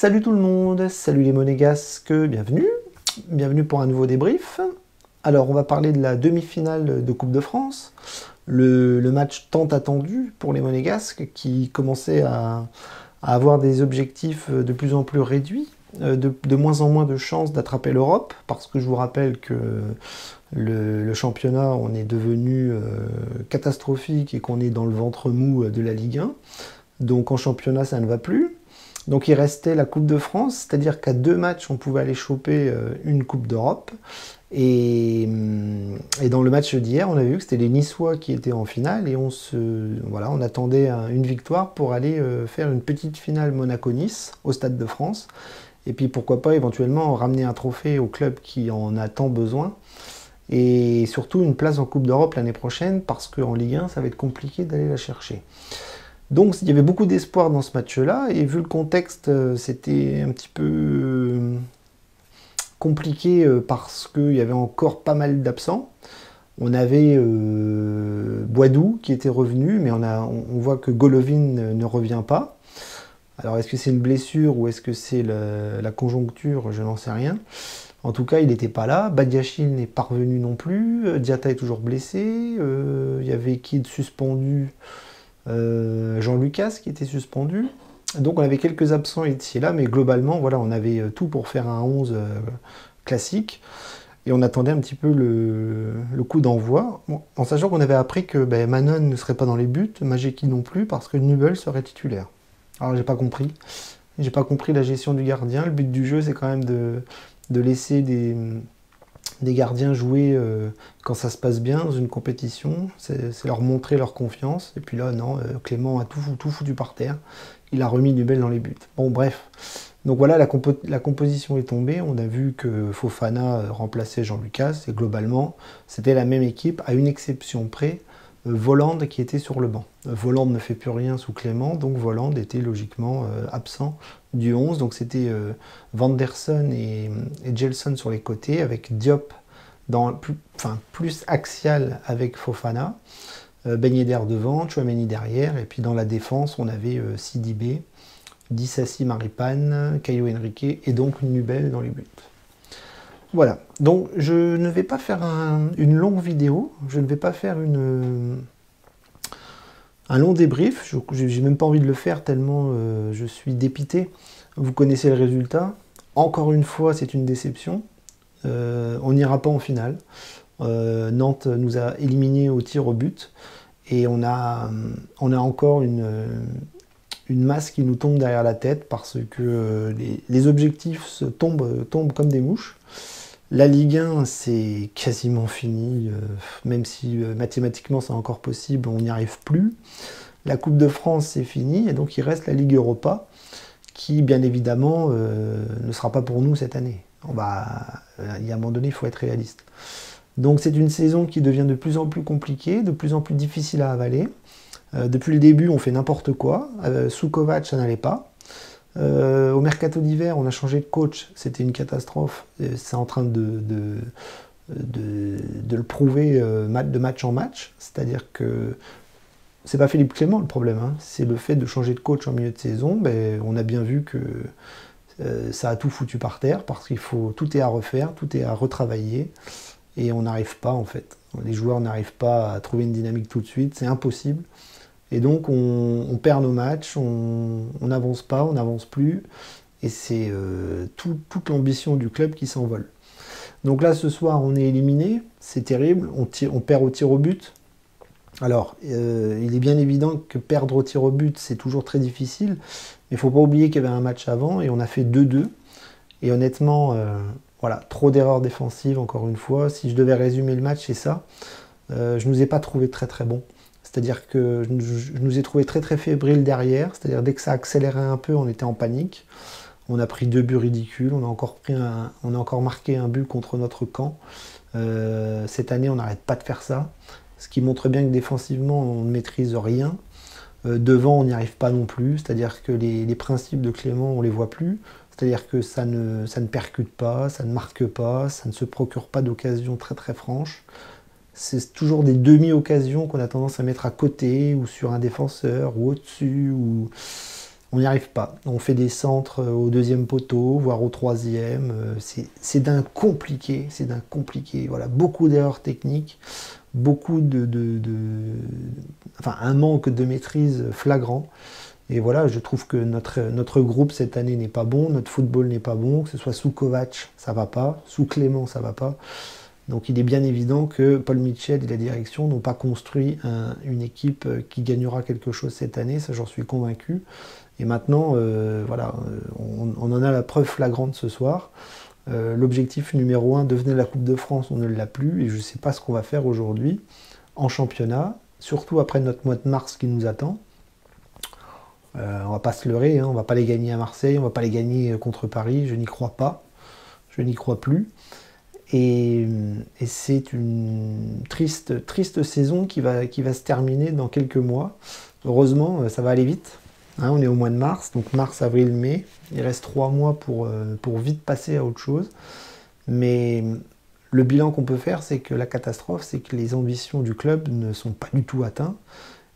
Salut tout le monde, salut les monégasques, bienvenue pour un nouveau débrief. Alors on va parler de la demi-finale de Coupe de France, le match tant attendu pour les monégasques qui commençaient à avoir des objectifs de plus en plus réduits, de moins en moins de chances d'attraper l'Europe, parce que je vous rappelle que le championnat on est devenu catastrophique et qu'on est dans le ventre mou de la Ligue 1, donc en championnat ça ne va plus. Donc il restait la Coupe de France, c'est-à-dire qu'à 2 matchs, on pouvait aller choper une Coupe d'Europe. Et dans le match d'hier, on a vu que c'était les Niçois qui étaient en finale et on attendait une victoire pour aller faire une petite finale Monaco-Nice au Stade de France. Et puis pourquoi pas éventuellement ramener un trophée au club qui en a tant besoin. Et surtout une place en Coupe d'Europe l'année prochaine parce qu'en Ligue 1, ça va être compliqué d'aller la chercher. Donc il y avait beaucoup d'espoir dans ce match-là, et vu le contexte, c'était un petit peu compliqué parce qu'il y avait encore pas mal d'absents. On avait Boadou qui était revenu, mais on voit que Golovin ne revient pas. Alors est-ce que c'est une blessure ou est-ce que c'est la conjoncture? Je n'en sais rien. En tout cas, il n'était pas là. Badiachil n'est pas revenu non plus. Diatta est toujours blessé. Il y avait Kid suspendu. Jean-Lucas qui était suspendu. Donc on avait quelques absents ici et là, mais globalement, voilà, on avait tout pour faire un 11 classique. Et on attendait un petit peu le coup d'envoi, en sachant qu'on avait appris que Manon ne serait pas dans les buts, Majeki non plus, parce que Nubel serait titulaire. Alors j'ai pas compris. J'ai pas compris la gestion du gardien. Le but du jeu, c'est quand même de laisser des gardiens jouer quand ça se passe bien dans une compétition, c'est leur montrer leur confiance. Et puis là, non, Clément a tout foutu par terre. Il a remis Nubel dans les buts. Bon, bref. Donc voilà, la composition est tombée. On a vu que Fofana remplaçait Jean-Lucas. Et globalement, c'était la même équipe, à une exception près, Volland qui était sur le banc. Volland ne fait plus rien sous Clément, donc Volland était logiquement absent du 11. Donc c'était Vanderson et Gelson sur les côtés, avec Diop plus axial avec Fofana, Ben Yedder devant, Tchouaméni derrière, et puis dans la défense, on avait Sidibé, Dissassi, Maripane, Caio Henrique, et donc Nubel dans les buts. Voilà, donc je ne vais pas faire une longue vidéo, je ne vais pas faire un long débrief, j'ai même pas envie de le faire tellement je suis dépité. Vous connaissez le résultat, encore une fois c'est une déception, on n'ira pas en finale. Nantes nous a éliminés au tir au but, et on a encore une masse qui nous tombe derrière la tête parce que les objectifs tombent comme des mouches. La Ligue 1, c'est quasiment fini, même si mathématiquement c'est encore possible, on n'y arrive plus. La Coupe de France, c'est fini, et donc il reste la Ligue Europa, qui bien évidemment ne sera pas pour nous cette année. Il y a un moment donné, il faut être réaliste. Donc c'est une saison qui devient de plus en plus compliquée, de plus en plus difficile à avaler. Depuis le début, on fait n'importe quoi. Sous Kovac, ça n'allait pas. Au mercato d'hiver, on a changé de coach, c'était une catastrophe. C'est en train de le prouver de match en match. C'est-à-dire que c'est pas Philippe Clément le problème, hein. C'est le fait de changer de coach en milieu de saison. On a bien vu que ça a tout foutu par terre parce tout est à refaire, tout est à retravailler. Et on n'arrive pas en fait. Les joueurs n'arrivent pas à trouver une dynamique tout de suite, c'est impossible. Et donc on perd nos matchs, on n'avance pas, on n'avance plus. Et c'est toute l'ambition du club qui s'envole. Donc là ce soir on est éliminé, c'est terrible, on perd au tir au but. Alors il est bien évident que perdre au tir au but c'est toujours très difficile. Mais il ne faut pas oublier qu'il y avait un match avant et on a fait 2-2. Et honnêtement... voilà, trop d'erreurs défensives, encore une fois. Si je devais résumer le match, c'est ça. Je ne nous ai pas trouvé très très bons. C'est-à-dire que je nous ai trouvé très très fébriles derrière. C'est-à-dire dès que ça accélérait un peu, on était en panique. On a pris 2 buts ridicules. On a encore marqué un but contre notre camp. Cette année, on n'arrête pas de faire ça. Ce qui montre bien que défensivement, on ne maîtrise rien. Devant, on n'y arrive pas non plus. C'est-à-dire que les principes de Clément, on ne les voit plus. C'est-à-dire que ça ne percute pas, ça ne marque pas, ça ne se procure pas d'occasions très très franches. C'est toujours des demi-occasions qu'on a tendance à mettre à côté, ou sur un défenseur, ou au-dessus. On n'y arrive pas. On fait des centres au deuxième poteau, voire au troisième. C'est d'un compliqué, c'est d'un compliqué. Voilà, beaucoup d'erreurs techniques, beaucoup enfin, un manque de maîtrise flagrant. Et voilà, je trouve que notre groupe cette année n'est pas bon, notre football n'est pas bon, que ce soit sous Kovac, ça va pas, sous Clément, ça va pas. Donc il est bien évident que Paul Mitchell et la direction n'ont pas construit une équipe qui gagnera quelque chose cette année, ça j'en suis convaincu. Et maintenant, voilà, on en a la preuve flagrante ce soir. L'objectif numéro 1 devenait la Coupe de France, on ne l'a plus, et je ne sais pas ce qu'on va faire aujourd'hui en championnat, surtout après notre mois de mars qui nous attend. On va pas se leurrer, hein, on va pas les gagner à Marseille, on va pas les gagner contre Paris, je n'y crois pas, je n'y crois plus. Et c'est une triste saison qui va se terminer dans quelques mois. Heureusement, ça va aller vite. Hein, on est au mois de mars, donc mars, avril, mai. Il reste 3 mois pour vite passer à autre chose. Mais le bilan qu'on peut faire, c'est que la catastrophe, c'est que les ambitions du club ne sont pas du tout atteintes.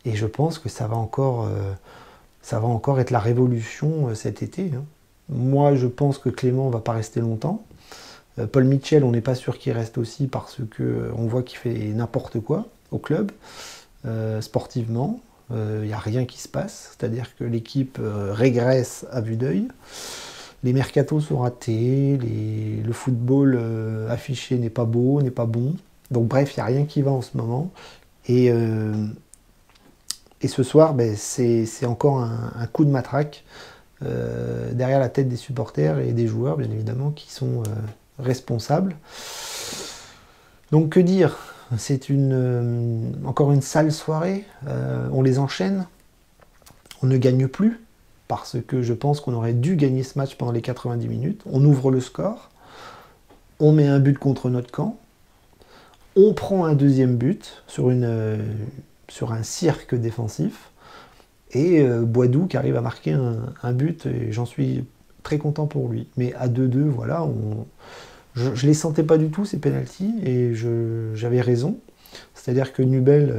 Et je pense que ça va encore être la révolution cet été. Hein. Moi, je pense que Clément ne va pas rester longtemps. Paul Mitchell, on n'est pas sûr qu'il reste aussi parce qu'on voit qu'il fait n'importe quoi au club, sportivement. Il n'y a rien qui se passe, c'est-à-dire que l'équipe régresse à vue d'œil. Les mercatos sont ratés, le football affiché n'est pas beau, n'est pas bon. Donc bref, il n'y a rien qui va en ce moment. Et ce soir, ben, c'est encore un coup de matraque derrière la tête des supporters et des joueurs, bien évidemment, qui sont responsables. Donc que dire? C'est encore une sale soirée. On les enchaîne. On ne gagne plus parce que je pense qu'on aurait dû gagner ce match pendant les 90 minutes. On ouvre le score. On met un but contre notre camp. On prend un deuxième but sur un cirque défensif. Et Boidou qui arrive à marquer un but. Et j'en suis très content pour lui. Mais à 2-2, voilà, je ne les sentais pas du tout, ces pénaltys, et j'avais raison. C'est-à-dire que Nubel,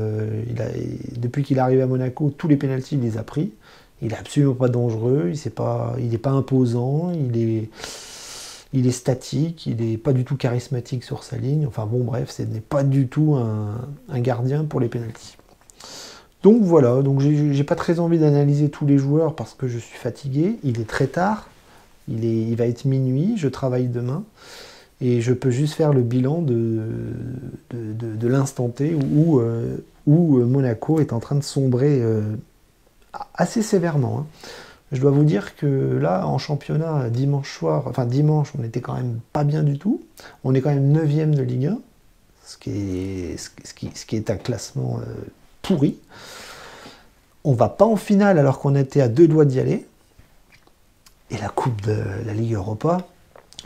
depuis qu'il est arrivé à Monaco, tous les pénaltys, il les a pris. Il n'est absolument pas dangereux, il n'est pas imposant, il est statique, il n'est pas du tout charismatique sur sa ligne. Enfin bon, bref, ce n'est pas du tout un gardien pour les pénaltys. Donc voilà, donc j'ai pas très envie d'analyser tous les joueurs parce que je suis fatigué. Il est très tard, il va être minuit, je travaille demain. Et je peux juste faire le bilan de l'instant T où Monaco est en train de sombrer assez sévèrement. Hein. Je dois vous dire que là, en championnat, dimanche, on n'était quand même pas bien du tout. On est quand même 9e de Ligue 1, ce qui est un classement pourri. On va pas en finale alors qu'on était à 2 doigts d'y aller. Et la Coupe de la Ligue Europa,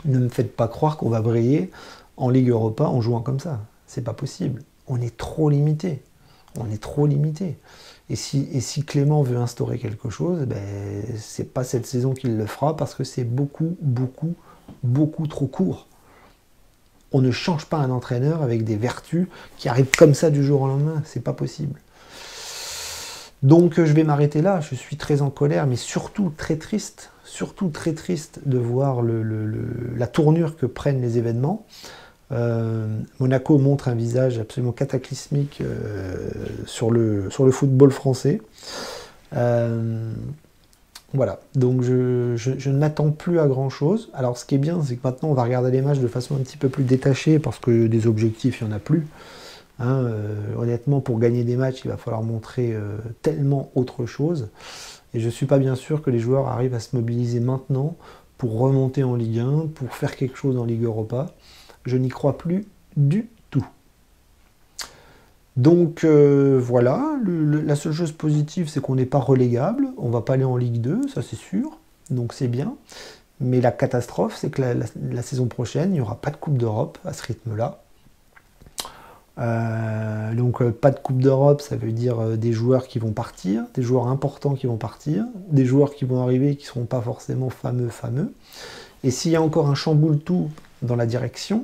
ne me faites pas croire qu'on va briller en Ligue Europa en jouant comme ça. C'est pas possible. On est trop limité. On est trop limité. Et si Clément veut instaurer quelque chose, ben, c'est pas cette saison qu'il le fera parce que c'est beaucoup trop court. On ne change pas un entraîneur avec des vertus qui arrivent comme ça du jour au lendemain. C'est pas possible. Donc je vais m'arrêter là. Je suis très en colère, mais surtout très triste de voir la tournure que prennent les événements. Monaco montre un visage absolument cataclysmique sur le football français. Voilà, donc je ne m'attends plus à grand chose. Alors ce qui est bien, c'est que maintenant on va regarder les matchs de façon un petit peu plus détachée parce que des objectifs, il n'y en a plus. Hein, honnêtement, pour gagner des matchs, il va falloir montrer tellement autre chose. Et je ne suis pas bien sûr que les joueurs arrivent à se mobiliser maintenant pour remonter en Ligue 1, pour faire quelque chose en Ligue Europa. Je n'y crois plus du tout. Donc voilà, la seule chose positive, c'est qu'on n'est pas relégable. On ne va pas aller en Ligue 2, ça c'est sûr. Donc c'est bien. Mais la catastrophe, c'est que la saison prochaine, il n'y aura pas de Coupe d'Europe à ce rythme-là. Donc pas de Coupe d'Europe, ça veut dire des joueurs qui vont partir, des joueurs importants qui vont partir, des joueurs qui vont arriver qui ne seront pas forcément fameux. Et s'il y a encore un chamboule-tout dans la direction,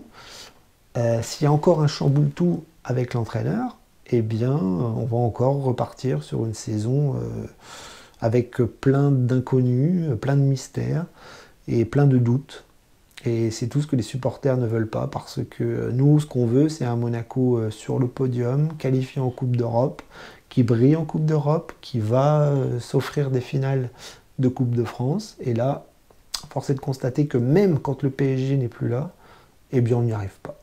s'il y a encore un chamboule-tout avec l'entraîneur, eh bien on va encore repartir sur une saison avec plein d'inconnus, plein de mystères et plein de doutes. Et c'est tout ce que les supporters ne veulent pas, parce que nous, ce qu'on veut, c'est un Monaco sur le podium, qualifié en Coupe d'Europe, qui brille en Coupe d'Europe, qui va s'offrir des finales de Coupe de France. Et là, force est de constater que même quand le PSG n'est plus là, eh bien on n'y arrive pas.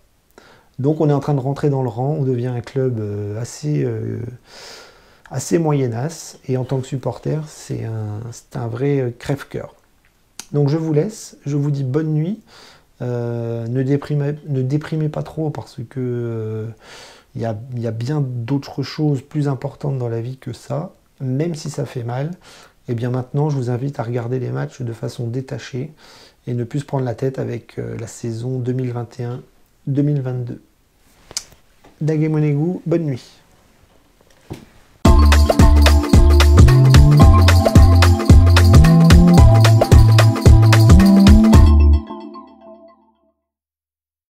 Donc on est en train de rentrer dans le rang, on devient un club assez moyennasse, et en tant que supporter, c'est un vrai crève-cœur. Donc je vous laisse, je vous dis bonne nuit, ne déprimez pas trop, parce que il y a bien d'autres choses plus importantes dans la vie que ça, même si ça fait mal. Et bien maintenant, je vous invite à regarder les matchs de façon détachée et ne plus se prendre la tête avec la saison 2021-2022. Daguet Monegou, bonne nuit.